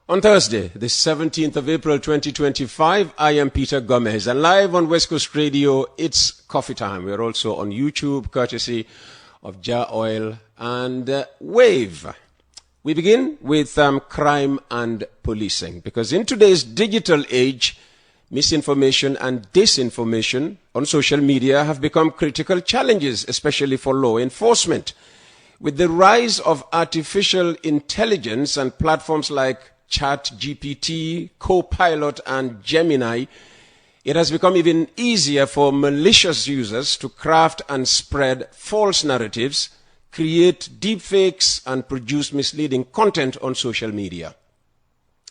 On Thursday, the 17th of April 2025, I am Peter Gomez, and live on West Coast Radio, it's coffee time. We're also on YouTube, courtesy of Jar Oil and Wave. We begin with crime and policing, because in today's digital age, misinformation and disinformation on social media have become critical challenges, especially for law enforcement. With the rise of artificial intelligence and platforms like ChatGPT, Copilot, and Gemini, it has become even easier for malicious users to craft and spread false narratives, create deepfakes, and produce misleading content on social media.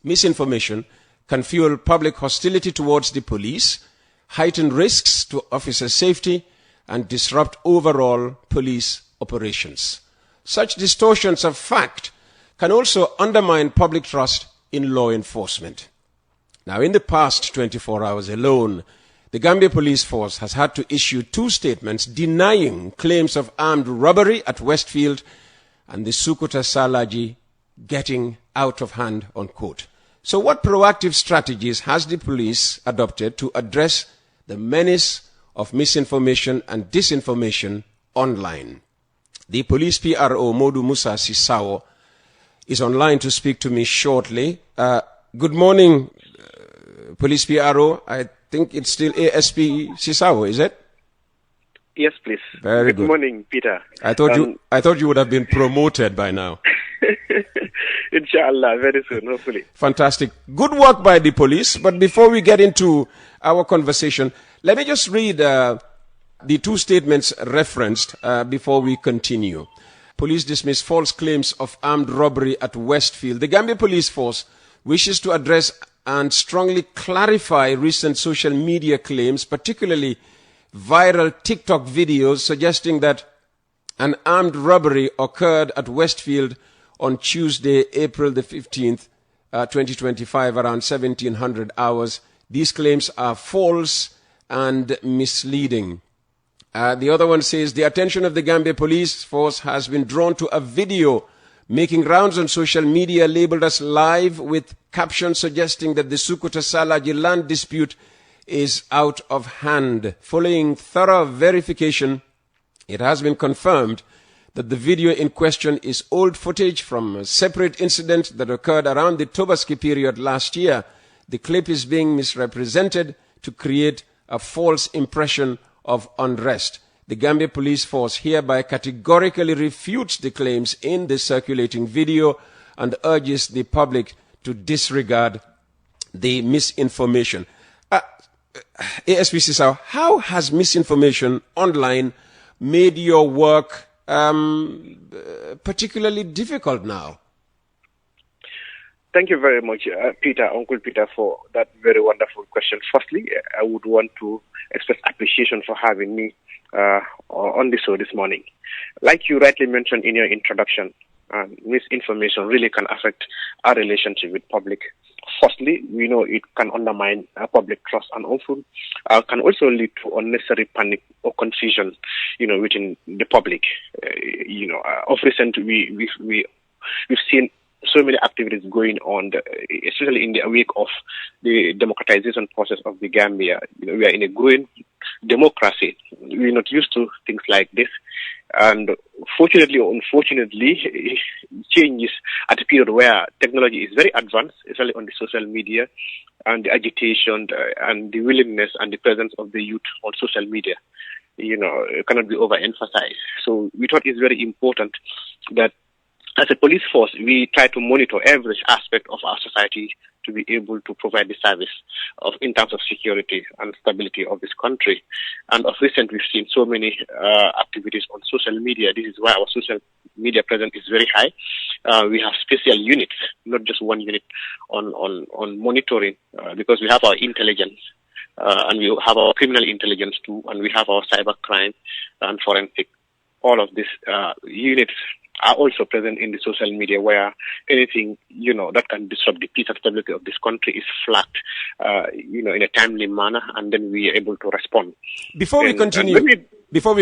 Misinformation can fuel public hostility towards the police, heighten risks to officer safety, and disrupt overall police operations. Such distortions of fact can also undermine public trust in law enforcement. Now, in the past 24 hours alone, the Gambia Police Force has had to issue 2 statements denying claims of armed robbery at Westfield and the Sukuta Salaji getting out of hand, unquote. So what proactive strategies has the police adopted to address the menace of misinformation and disinformation online? The police PRO, Modu Musa Sisao, is online to speak to me shortly. Good morning, police PRO. I think it's still ASP Sisao, is it? Yes, please. Very good. Good morning, Peter. I thought you would have been promoted by now. Inshallah, very soon, hopefully. Fantastic. Good work by the police. But before we get into our conversation, let me just read the 2 statements referenced before we continue. Police dismiss false claims of armed robbery at Westfield. The Gambia Police Force wishes to address and strongly clarify recent social media claims, particularly viral TikTok videos suggesting that an armed robbery occurred at Westfield on Tuesday, April the 15th, 2025, around 1700 hours. These claims are false and misleading. The other one says, the attention of the Gambia Police Force has been drawn to a video making rounds on social media labeled as live with captions suggesting that the Sukuta Salaji land dispute is out of hand. Following thorough verification, it has been confirmed that the video in question is old footage from a separate incident that occurred around the Tobaski period last year. The clip is being misrepresented to create a false impression of unrest. The Gambia Police Force hereby categorically refutes the claims in the circulating video and urges the public to disregard the misinformation. ASP Sisao, how has misinformation online made your work particularly difficult now? Thank you very much, Uncle Peter, for that very wonderful question. Firstly, I would want to express appreciation for having me on the show this morning. Like you rightly mentioned in your introduction, misinformation really can affect our relationship with public. Firstly, we know it can undermine public trust and also can also lead to unnecessary panic or confusion, within the public. Of recent, we've seen so many activities going on, especially in the wake of the democratization process of the Gambia. We are in a growing democracy. We're not used to things like this. And fortunately or unfortunately, changes at a period where technology is very advanced, especially on the social media, and the agitation and the willingness and the presence of the youth on social media, cannot be overemphasized. So we thought it's very important that as a police force, we try to monitor every aspect of our society to be able to provide the service in terms of security and stability of this country. And of recent, we've seen so many activities on social media. This is why our social media presence is very high. We have special units, not just one unit on monitoring, because we have our intelligence and we have our criminal intelligence too, and we have our cybercrime and forensic. All of these units are also present in the social media, where anything, that can disrupt the peace and stability of this country is flagged, in a timely manner, and then we are able to respond. Before we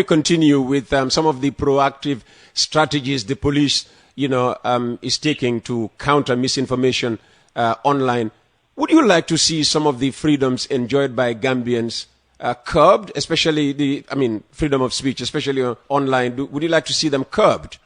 continue with some of the proactive strategies the police, is taking to counter misinformation online. Would you like to see some of the freedoms enjoyed by Gambians curbed, especially freedom of speech, especially online? Would you like to see them curbed?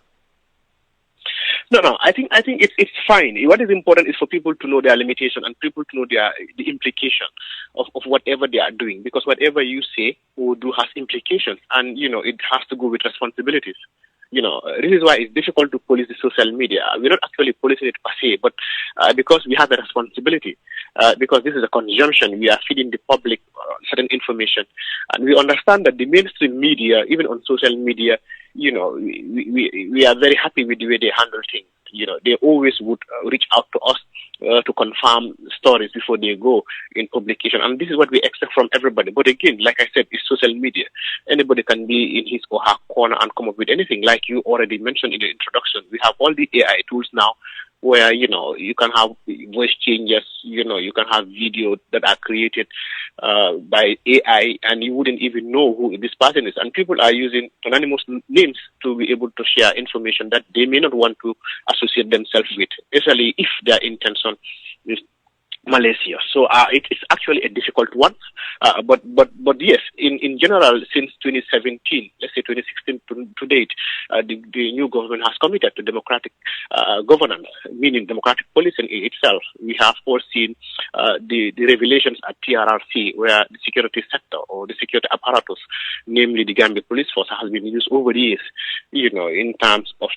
No. I think it's fine. What is important is for people to know their limitation and people to know the implication of whatever they are doing, because whatever you say or do has implications, and it has to go with responsibilities. This is why it's difficult to police the social media. We're not actually policing it per se, but because we have a responsibility, because this is a consumption, we are feeding the public certain information, and we understand that the mainstream media, even on social media, we are very happy with the way they handle things. They always would reach out to us to confirm stories before they go in publication. And this is what we expect from everybody. But again, like I said, it's social media. Anybody can be in his or her corner and come up with anything. Like you already mentioned in the introduction, we have all the AI tools now where, you can have voice changes, you can have videos that are created by AI, and you wouldn't even know who this person is. And people are using anonymous names to be able to share information that they may not want to associate themselves with, especially if their intention is Malaysia. So it's actually a difficult one. But yes, in general, since 2017, let's say 2016 to date, the new government has committed to democratic governance, meaning democratic policing in itself. We have all seen the revelations at TRRC, where the security sector or the security apparatus, namely the Gambia Police Force, has been used over the years, in terms of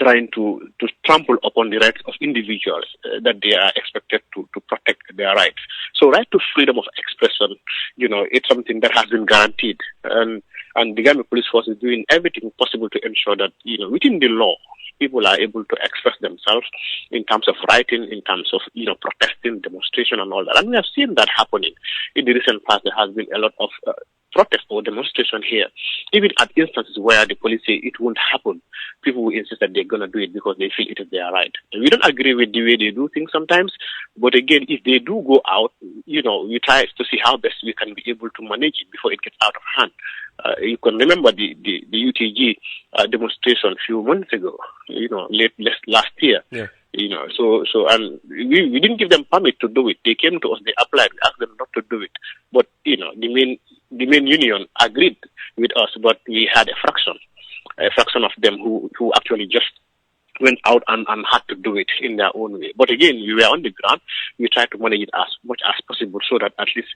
trying to trample upon the rights of individuals that they are expected to protect their rights. So right to freedom of expression, it's something that has been guaranteed. And the Gambia Police Force is doing everything possible to ensure that, within the law, people are able to express themselves in terms of writing, in terms of, protesting, demonstration and all that. And we have seen that happening. In the recent past, there has been a lot of protest or demonstration here. Even at instances where the police say it won't happen, people will insist that they're going to do it because they feel it is their right. And we don't agree with the way they do things sometimes, but again, if they do go out, we try to see how best we can be able to manage it before it gets out of hand. You can remember the UTG demonstration a few months ago, late last year. Yeah. And we didn't give them permit to do it. They came to us, they applied, we asked them not to do it. But, the main union agreed with us, but we had a fraction of them who actually just went out and had to do it in their own way. But again, we were on the ground. We tried to manage it as much as possible so that at least,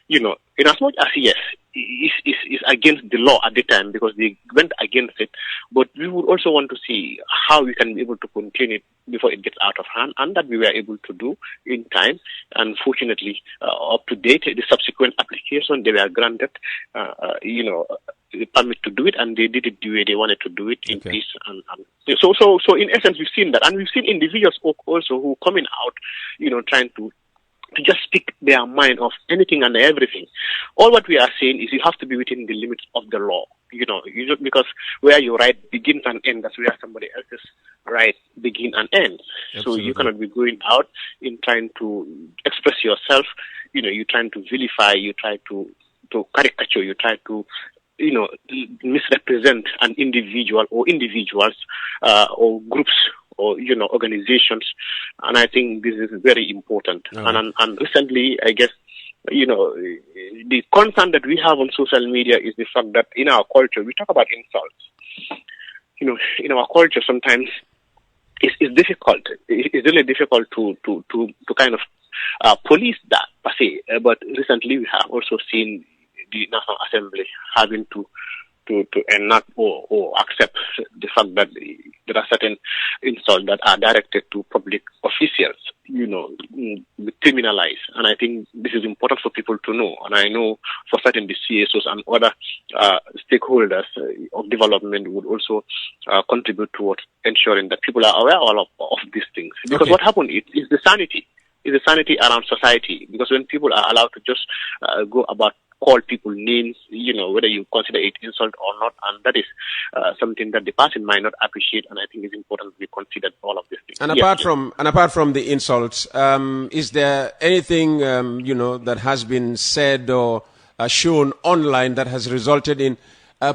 in as much as, yes, is against the law at the time because they went against it. But we would also want to see how we can be able to contain it before it gets out of hand, and that we were able to do in time. And fortunately, up to date, the subsequent application, they were granted, the permit to do it, and they did it the way they wanted to do it in peace. And so in essence, we've seen that, and we've seen individuals also who coming out, trying to just speak their mind of anything and everything. All what we are saying is you have to be within the limits of the law. Because where your right begins and ends, that's where somebody else's right begin and ends. Absolutely. So you cannot be going out in trying to express yourself. You're trying to vilify, you try to caricature, you try to misrepresent an individual or individuals or groups or organizations, and I think this is very important. And recently, I guess the concern that we have on social media is the fact that in our culture we talk about insults. In our culture sometimes it's difficult. It's really difficult to kind of police that per se. But recently we have also seen the National Assembly having to enact or accept the fact that there are certain insults that are directed to public officials, criminalized. And I think this is important for people to know. And I know for certain the CSOs and other stakeholders of development would also contribute towards ensuring that people are aware of these things. Because what happened is the sanity. Is the sanity around society. Because when people are allowed to just go about call people names, whether you consider it insult or not, and that is something that the person might not appreciate, and I think it's important we consider all of these things. And apart from the insults, is there anything that has been said or shown online that has resulted in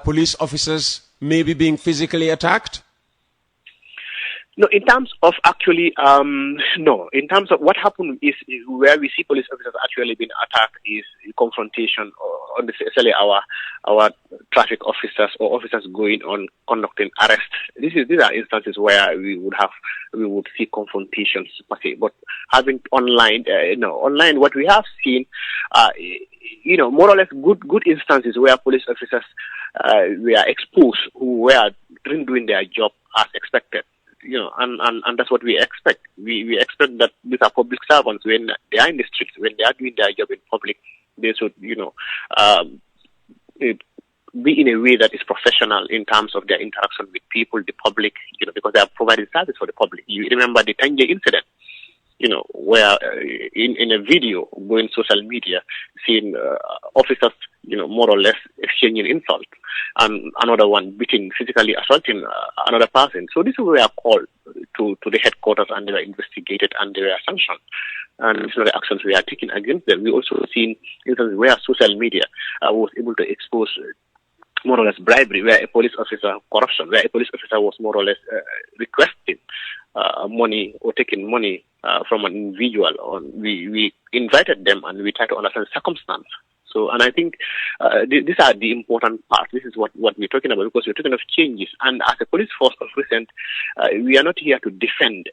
police officers maybe being physically attacked? No, in terms of actually, no. In terms of what happened is where we see police officers actually being attacked is confrontation, or especially our traffic officers or officers going on conducting arrests. These are instances where we would see confrontations per se. But having online, online, what we have seen, more or less good instances where police officers were exposed, who were doing their job as expected. And that's what we expect. We expect that these are public servants when they are in the streets, when they are doing their job in public, they should, be in a way that is professional in terms of their interaction with people, the public, because they are providing service for the public. You remember the Tangier incident, where in a video going social media, seeing officers, more or less exchanging insults, and another one physically assaulting another person. So this is where called to the headquarters, and they were investigated and they were sanctioned. And these are the actions we are taking against them. We also seen instances where social media was able to expose more or less bribery, where a police officer, corruption, where a police officer was more or less requesting money or taking money from an individual. We invited them and we tried to understand the circumstance. So, and I think these are the important parts. This is what we're talking about, because we're talking of changes. And as a police force of recent, we are not here to defend.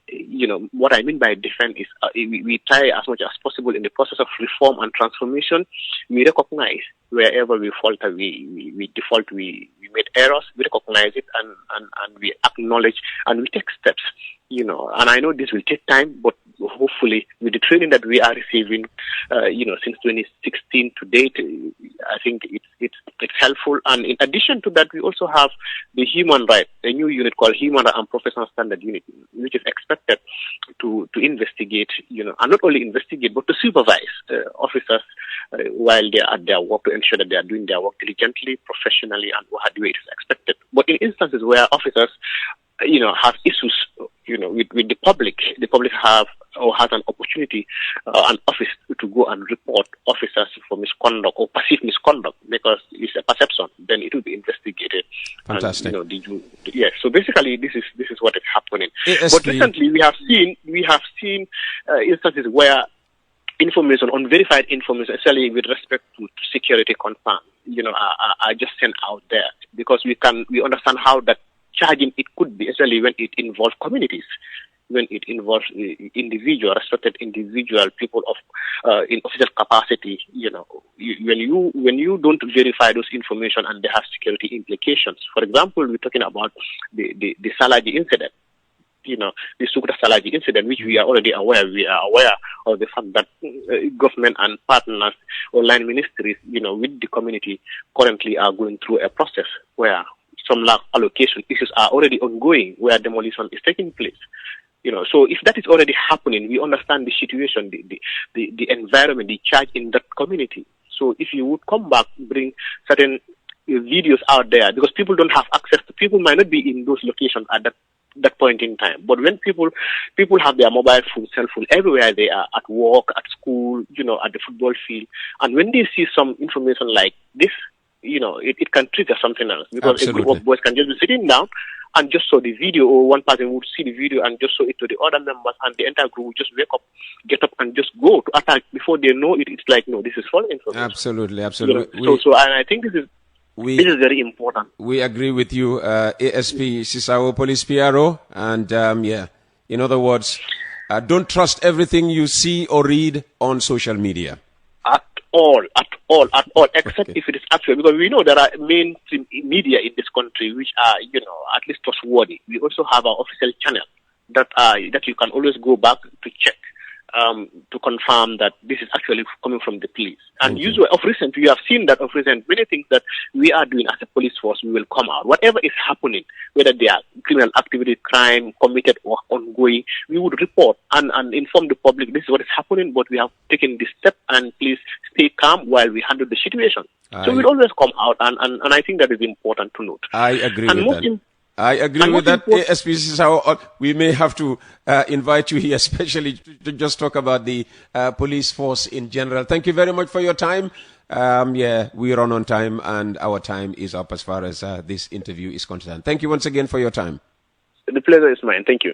What I mean by defend is we try as much as possible in the process of reform and transformation. We recognize wherever we falter, we default, we made errors, we recognize it, and we acknowledge, and we take steps. And I know this will take time, but hopefully with the training that we are receiving, since 2016 to date, I think it's helpful. And in addition to that, we also have the human rights, a new unit called Human Rights and Professional Standard Unit, which is expected to investigate, and not only investigate, but to supervise officers while they are at their work, to ensure that they are doing their work diligently, professionally, and what the way it is expected. But in instances where officers, have issues, with the public has an opportunity, an office to go and report officers for misconduct or perceived misconduct, because it's a perception, then it will be investigated. Fantastic. And, so basically this is what is happening. ASP. But recently we have seen instances where information, unverified information, especially with respect to security concerns, are just sent out there, because we understand how that charging it could be, especially when it involves communities, when it involves respected individual, people in official capacity. When you don't verify those information and they have security implications. For example, we're talking about the Salaji incident. The Sukuta Salaji incident, which we are already aware. We are aware of the fact that government and partners, online ministries, with the community currently are going through a process where some land allocation issues are already ongoing, where demolition is taking place. So if that is already happening, we understand the situation, the environment, the charge in that community. So if you would come back, bring certain videos out there, because people don't have access to, people might not be in those locations at that point in time. But when people have their mobile phone, cell phone, everywhere they are, at work, at school, at the football field, and when they see some information like this, it can trigger something else, because Absolutely. A group of boys can just be sitting down and just saw the video, or one person would see the video and just show it to the other members, and the entire group would just get up and just go to attack. Before they know it, it's like, no, this is false information. Absolutely. So and I think this is very important. We agree with you, ASP Sisao Police PRO, and in other words, don't trust everything you see or read on social media. At all, except if it is actual, because we know there are mainstream media in this country which are, at least trustworthy. We also have our official channel that you can always go back to check, to confirm that this is actually coming from the police. And usually, of recent, we have seen that of recent, many things that we are doing as a police force, we will come out. Whatever is happening, whether they are criminal activity, crime committed or ongoing, we would report and inform the public this is what is happening, but we have taken this step, and please stay calm while we handle the situation. So we'll always come out, and I think that is important to note. I agree with that. I agree with that, ASP. We may have to invite you here, especially to just talk about the police force in general. Thank you very much for your time. We run on time, and our time is up as far as this interview is concerned. Thank you once again for your time. The pleasure is mine. Thank you.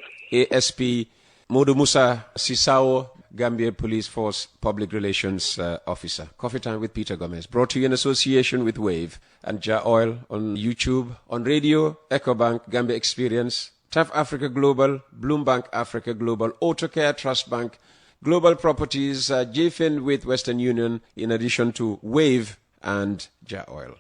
ASP Modu Musa Sisao, Gambia Police Force Public Relations Officer. Coffee Time with Peter Gomez. Brought to you in association with Wave and Ja Oil on YouTube, on radio, EcoBank, Gambia Experience, TAF Africa Global, Bloombank Africa Global, AutoCare Trust Bank, Global Properties, JFIN with Western Union, in addition to Wave and Ja Oil.